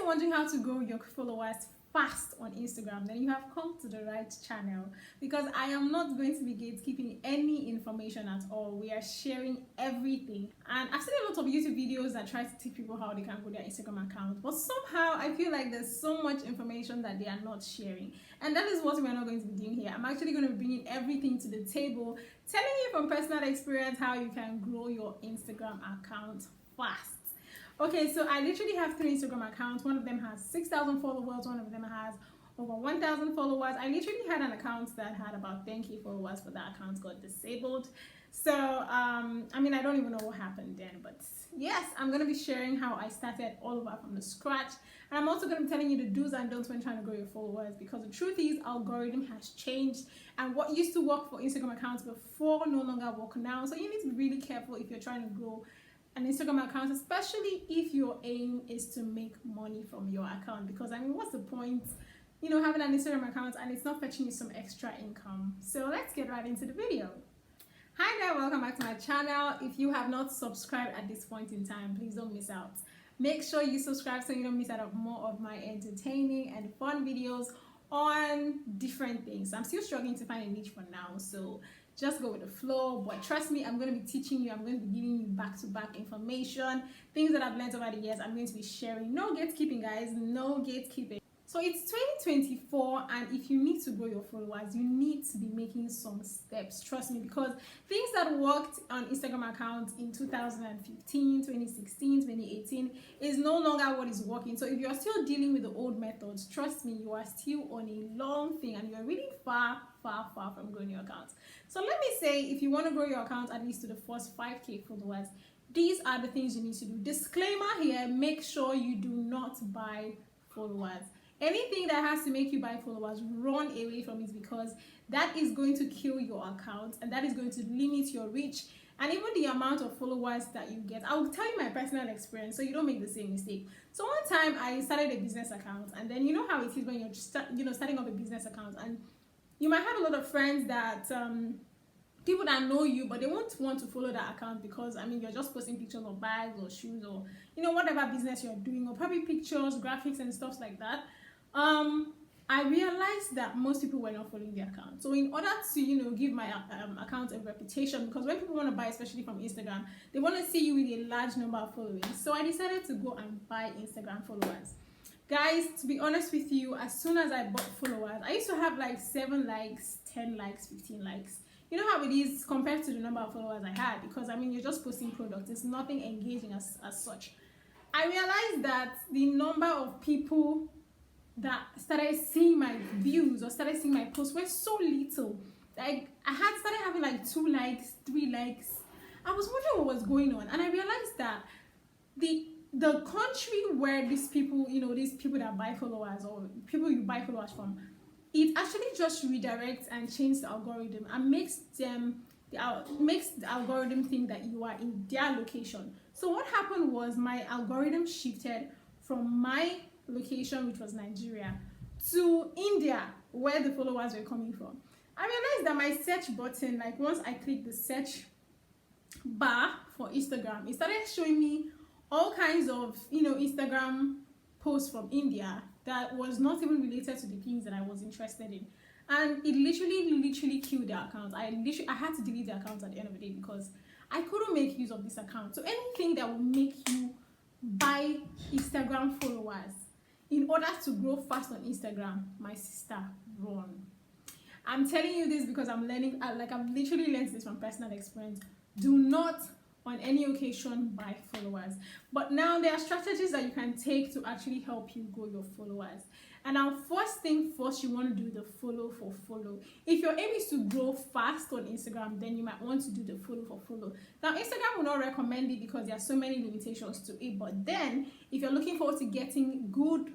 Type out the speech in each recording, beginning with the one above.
you're wondering how to grow your followers fast on Instagram, then you have come to the right channel, because I am not going to be gatekeeping any information at all. We are sharing everything, and I've seen a lot of YouTube videos that try to teach people how they can grow their Instagram account, but somehow I feel like there's so much information that they are not sharing, and that is what we're not going to be doing here. I'm actually going to be bringing everything to the table, telling you from personal experience how you can grow your Instagram account fast. Okay, so I literally have 3 Instagram accounts. One of them has 6,000 followers, one of them has over 1,000 followers. I literally had an account that had about 10k followers, but that account got disabled. So I mean, I don't even know what happened then, but yes, I'm going to be sharing how I started all over from the scratch, and I'm also going to be telling you the do's and don'ts when trying to grow your followers, because the truth is algorithm has changed, and what used to work for Instagram accounts before no longer work now. So you need to be really careful if you're trying to grow an Instagram account, especially if your aim is to make money from your account, because I mean, what's the point, you know, having an Instagram account and it's not fetching you some extra income? So let's get right into the video. Hi there, welcome back to my channel. If you have not subscribed at this point in time, please don't miss out. Make sure you subscribe so you don't miss out on more of my entertaining and fun videos on different things. I'm still struggling to find a niche for now, so just go with the flow, but trust me, I'm going to be teaching you, I'm going to be giving you back-to-back information, things that I've learned over the years. I'm going to be sharing. No gatekeeping, guys, no gatekeeping. So it's 2024, and if you need to grow your followers, you need to be making some steps. Trust me, because things that worked on Instagram accounts in 2015, 2016, 2018 is no longer what is working. So if you're still dealing with the old methods, trust me, you are still on a long thing, and you're really far from growing your account. So let me say, if you want to grow your account at least to the first 5k followers, these are the things you need to do. Disclaimer here, make sure you do not buy followers. Anything that has to make you buy followers, run away from it, because that is going to kill your account, and that is going to limit your reach and even the amount of followers that you get. I'll tell you my personal experience so you don't make the same mistake. So one time I started a business account, and then you know how it is when you're starting up a business account, and you might have a lot of friends that people that know you, but they won't want to follow that account because I mean, you're just posting pictures of bags or shoes or whatever business you're doing, or probably pictures, graphics and stuff like that. I realized that most people were not following the account. So in order to give my account a reputation, because when people want to buy, especially from Instagram, they want to see you with a large number of followers. So I decided to go and buy Instagram followers. Guys, to be honest with you, as soon as I bought followers, I used to have like 7 likes, 10 likes, 15 likes. You know how it is compared to the number of followers I had, because I mean, you're just posting products. It's nothing engaging as such. I realized that the number of people that started seeing my views or started seeing my posts were so little. Like, I had started having like 2 likes, 3 likes. I was wondering what was going on, and I realized that the country where these people, these people that buy followers, or people you buy followers from, it actually just redirects and changes the algorithm and makes the algorithm think that you are in their location. So what happened was, my algorithm shifted from my location, which was Nigeria, to India, where the followers were coming from. I realized that my search button, like once I clicked the search bar for Instagram, it started showing me all kinds of Instagram posts from India that was not even related to the things that I was interested in, and it literally killed the account. I had to delete the account at the end of the day because I couldn't make use of this account. So anything that will make you buy Instagram followers in order to grow fast on Instagram, my sister, run. I'm telling you this because I'm learning, I've literally learned this from personal experience. Do not on any occasion buy followers. But now there are strategies that you can take to actually help you grow your followers. And now, first thing first, you want to do the follow for follow. If your aim is to grow fast on Instagram, then you might want to do the follow for follow. Now, Instagram will not recommend it because there are so many limitations to it. But then, if you're looking forward to getting good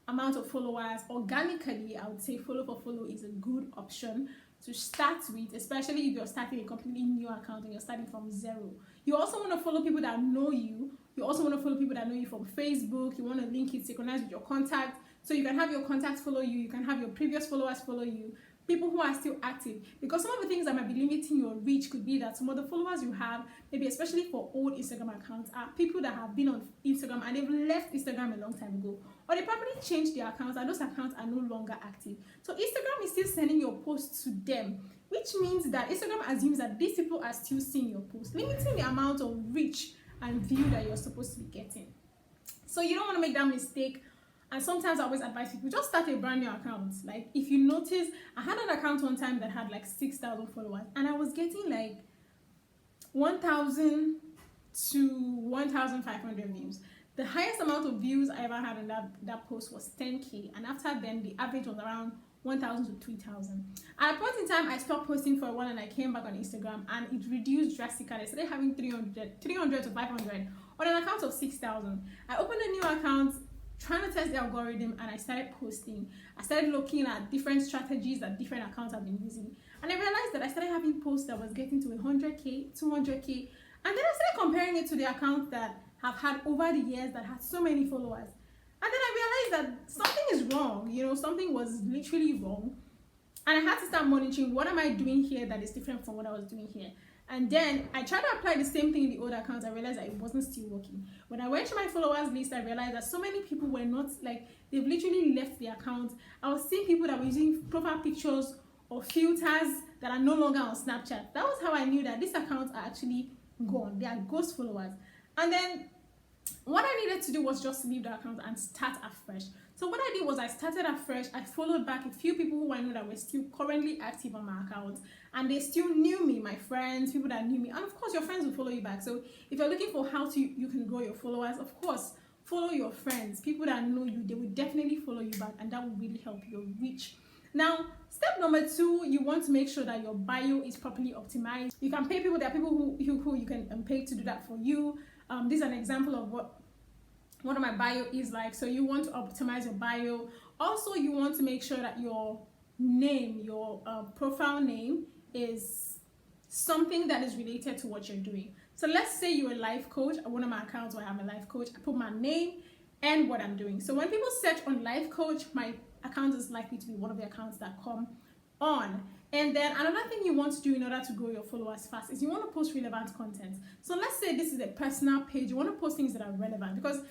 amount of followers organically, I would say follow for follow is a good option to start with, especially if you're starting a completely new account and you're starting from zero. You also want to follow people that know you. You also want to follow people that know you from Facebook. You want to link it, synchronize with your contact, so you can have your contacts follow you. You can have your previous followers follow you. people who are still active, because some of the things that might be limiting your reach could be that some of the followers you have, maybe especially for old Instagram accounts, are people that have been on Instagram and they've left Instagram a long time ago, or they probably changed their accounts and those accounts are no longer active. So Instagram is still sending your posts to them, which means that Instagram assumes that these people are still seeing your post, limiting the amount of reach and view that you're supposed to be getting. So you don't want to make that mistake. And sometimes I always advise people, just start a brand new account. Like, if you notice, I had an account one time that had like 6,000 followers and I was getting like 1,000 to 1,500 views. The highest amount of views I ever had on that post was 10K, and after then the average was around 1,000 to 3,000. At a point in time, I stopped posting for a while and I came back on Instagram and it reduced drastically. I started having 300 to 500 on an account of 6,000. I opened a new account, trying to test the algorithm, and I started posting. I started looking at different strategies that different accounts have been using, and I realized that I started having posts that was getting to 100K, 200K, and then I started comparing it to the accounts that have had over the years that had so many followers. And then I realized that something is wrong, you know, something was literally wrong. And I had to start monitoring, what am I doing here that is different from what I was doing here? And then I tried to apply the same thing in the old accounts. I realized that it wasn't still working. When I went to my followers list, I realized that so many people were not, like, they've literally left the account. I was seeing people that were using profile pictures or filters that are no longer on Snapchat. That was how I knew that these accounts are actually gone. They are ghost followers. And then what I needed to do was just leave the account and start afresh. So what I did was I started afresh. I followed back a few people who I know that were still currently active on my account, and they still knew me, my friends, people that knew me. And of course, your friends will follow you back. So if you're looking for how you can grow your followers, of course, follow your friends, people that know you. They will definitely follow you back, and that will really help your reach. Now, step number 2, you want to make sure that your bio is properly optimized. You can pay people. There are people who you can pay to do that for you. This is an example of what my bio is like. So you want to optimize your bio. Also, you want to make sure that your name, your profile name, is something that is related to what you're doing. So let's say you're a life coach. One of my accounts where I'm a life coach, I put my name and what I'm doing. So when people search on life coach, my account is likely to be one of the accounts that come on. And then another thing you want to do in order to grow your followers fast is you want to post relevant content. So let's say this is a personal page. You want to post things that are relevant, because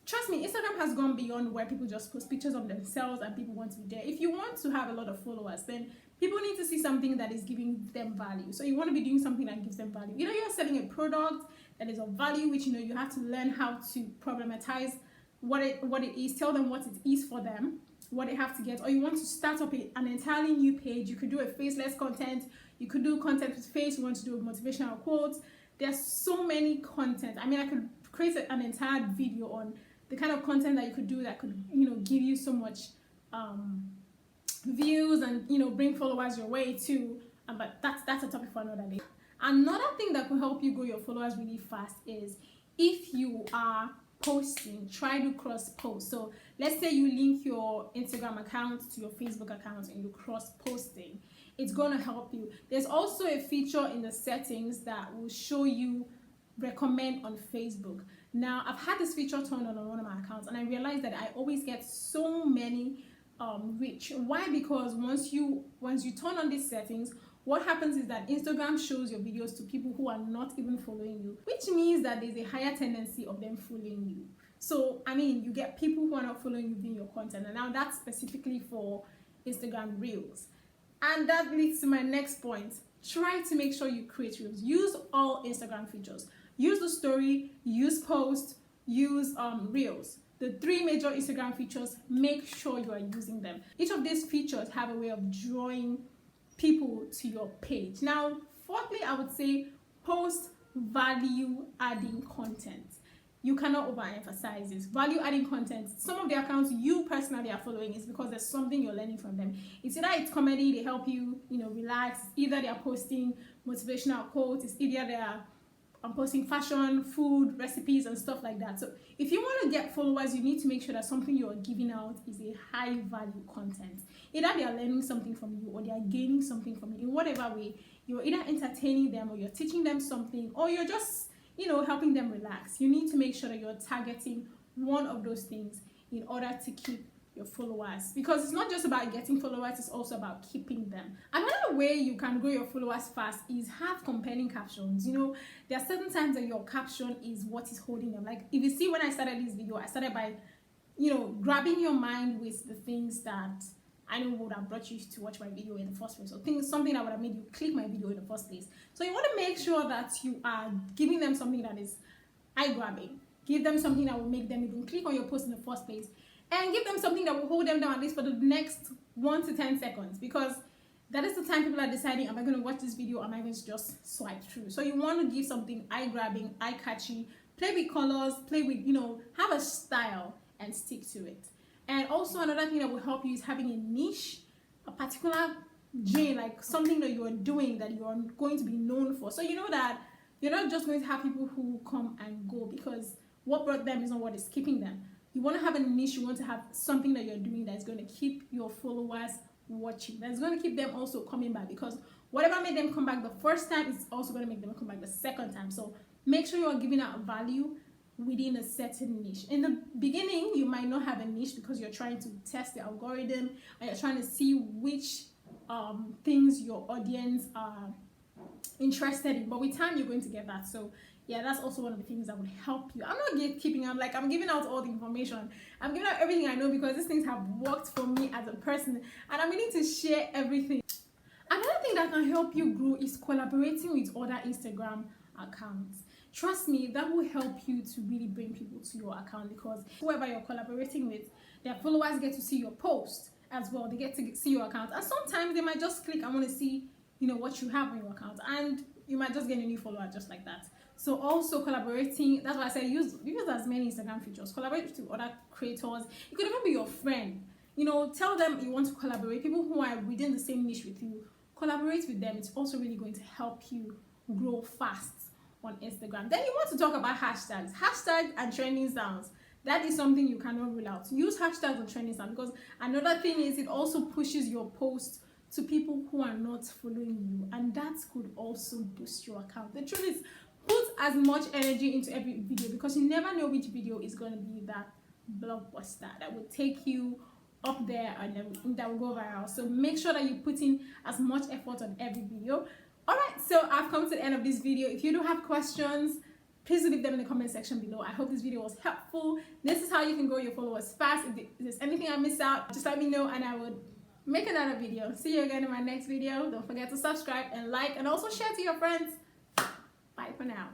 trust me, Instagram has gone beyond where people just post pictures of themselves and people want to be there. If you want to have a lot of followers, then people need to see something that is giving them value. So you want to be doing something that gives them value. Either you're selling a product that is of value, which you have to learn how to problematize what it is, tell them what it is for them, what they have to get, or you want to start up an entirely new page. You could do a faceless content, you could do content with face, you want to do motivational quotes. There's so many content. I mean, I could create an entire video on the kind of content that you could do that could give you so much views and bring followers your way too. But that's a topic for another day. Another thing that could help you grow your followers really fast is if you are posting, try to cross post. So let's say you link your Instagram account to your Facebook account and you cross posting. It's going to help you. There's also a feature in the settings that will show you recommend on Facebook. Now, I've had this feature turned on one of my accounts, and I realized that I always get so many reach. Why? Because once you turn on these settings, what happens is that Instagram shows your videos to people who are not even following you, which means that there's a higher tendency of them following you. So, I mean, you get people who are not following you viewing your content, and now that's specifically for Instagram Reels. And that leads to my next point. Try to make sure you create Reels. Use all Instagram features. Use the story, use post, use Reels. The 3 major Instagram features, make sure you are using them. Each of these features have a way of drawing people to your page. Now, fourthly, I would say post value-adding content. You cannot overemphasize this. Value-adding content. Some of the accounts you personally are following is because there's something you're learning from them. It's either it's comedy, they help you, relax. Either they are posting motivational quotes. It's either they are posting fashion, food, recipes, and stuff like that. So if you want to get followers, you need to make sure that something you are giving out is a high-value content. Either they are learning something from you or they are gaining something from you. In whatever way, you're either entertaining them or you're teaching them something or you're just helping them relax. You need to make sure that you're targeting one of those things in order to keep your followers, because it's not just about getting followers, it's also about keeping them. Another way you can grow your followers fast is have compelling captions. You know, there are certain times that your caption is what is holding them. Like if you see, when I started this video, I started by, you know, grabbing your mind with the things that I know would have brought you to watch my video in the first place, or something that would have made you click my video in the first place. So you want to make sure that you are giving them something that is eye-grabbing. Give them something that will make them even click on your post in the first place, and give them something that will hold them down at least for the next 1 to 10 seconds, because that is the time people are deciding, am I going to watch this video or am I going to just swipe through? So you want to give something eye-grabbing, eye-catchy, play with colors, play with, you know, have a style and stick to it. And also another thing that will help you is having a niche, a particular gene, like something that you are doing that you are going to be known for. So you know that you're not just going to have people who come and go, because what brought them is not what is keeping them. You want to have a niche, you want to have something that you're doing that's going to keep your followers watching, that's going to keep them also coming back, because whatever made them come back the first time is also going to make them come back the second time. So make sure you're giving out value within a certain niche. In the beginning, you might not have a niche because you're trying to test the algorithm and you're trying to see which things your audience are interested in, but with time you're going to get that. So yeah, that's also one of the things that would help you. I'm not gatekeeping, I'm giving out all the information, I'm giving out everything I know, because these things have worked for me as a person and I'm willing to share everything. Another thing that can help you grow is collaborating with other Instagram accounts. Trust me, that will help you to really bring people to your account, because whoever you're collaborating with, their followers get to see your post as well. They get to see your account, and sometimes they might just click, I want to see, you know, what you have on your account, and you might just get a new follower just like that. So also collaborating, that's why I say use as many Instagram features. Collaborate with other creators. It could even be your friend. You know, tell them you want to collaborate. People who are within the same niche with you, collaborate with them. It's also really going to help you grow fast on Instagram. Then you want to talk about hashtags and trending sounds. That is something you cannot rule out. Use hashtags and trending sounds, because another thing is it also pushes your post to people who are not following you, and that could also boost your account. The truth is, put as much energy into every video, because you never know which video is going to be that blockbuster that will take you up there and that will go viral. So make sure that you put in as much effort on every video. Alright, so I've come to the end of this video. If you do have questions, please leave them in the comment section below. I hope this video was helpful. This is how you can grow your followers fast. If there's anything I missed out, just let me know and I would make another video. See you again in my next video. Don't forget to subscribe and like, and also share to your friends. Bye for now.